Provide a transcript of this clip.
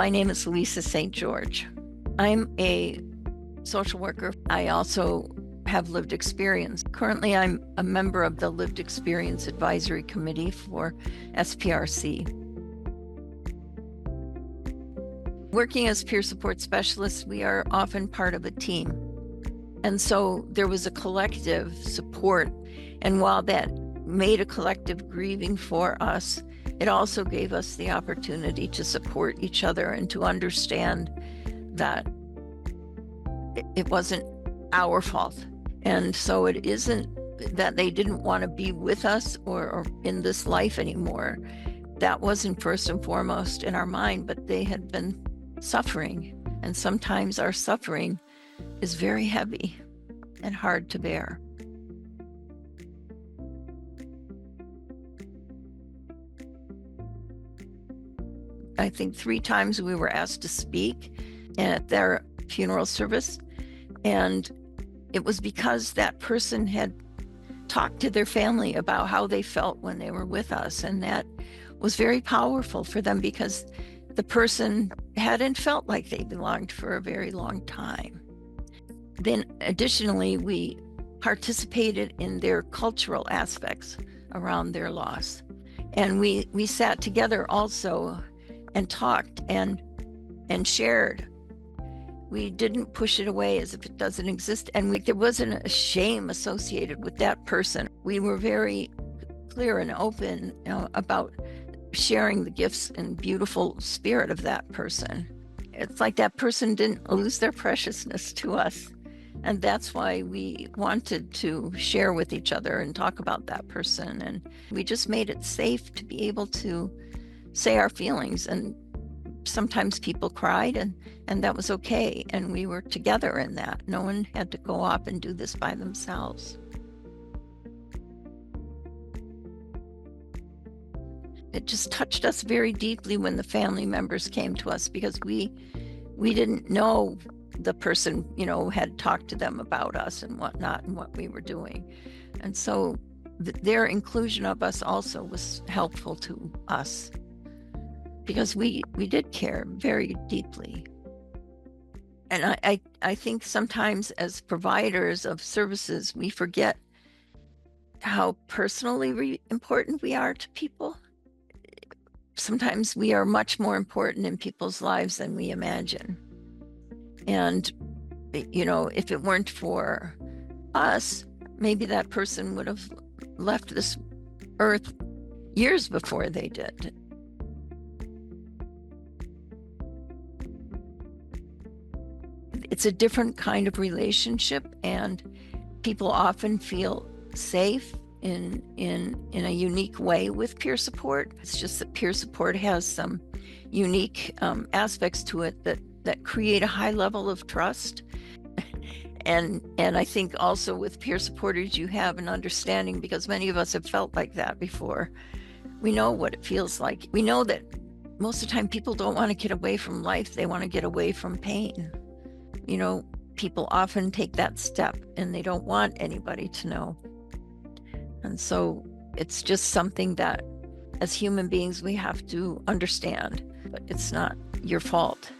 My name is Lisa St. George. I'm a social worker. I also have lived experience. Currently, I'm a member of the Lived Experience Advisory Committee for SPRC. Working as peer support specialists, we are often part of a team. And so there was a collective support. And while that made a collective grieving for us, it also gave us the opportunity to support each other and to understand that it wasn't our fault. And so it isn't that they didn't want to be with us or in this life anymore. That wasn't first and foremost in our mind, but they had been suffering. And sometimes our suffering is very heavy and hard to bear. I think 3 times we were asked to speak at their funeral service, and it was because that person had talked to their family about how they felt when they were with us, and that was very powerful for them because the person hadn't felt like they belonged for a very long time. Then additionally, we participated in their cultural aspects around their loss, and we sat together also and talked and shared. We didn't push it away as if it doesn't exist, and there wasn't a shame associated with that person. We were very clear and open about sharing the gifts and beautiful spirit of that person. It's like that person didn't lose their preciousness to us, and that's why we wanted to share with each other and talk about that person. And we just made it safe to be able to say our feelings, and sometimes people cried, and that was okay, and we were together in that. No one had to go off and do this by themselves. It just touched us very deeply when the family members came to us, because we didn't know the person, had talked to them about us and whatnot and what we were doing. And so their inclusion of us also was helpful to us, because we did care very deeply. And I think sometimes as providers of services, we forget how personally important we are to people. Sometimes we are much more important in people's lives than we imagine. And, if it weren't for us, maybe that person would have left this earth years before they did. It's a different kind of relationship, and people often feel safe in a unique way with peer support. It's just that peer support has some unique aspects to it that create a high level of trust. And I think also with peer supporters, you have an understanding, because many of us have felt like that before. We know what it feels like. We know that most of the time people don't want to get away from life. They want to get away from pain. People often take that step and they don't want anybody to know. And so it's just something that as human beings we have to understand, but it's not your fault.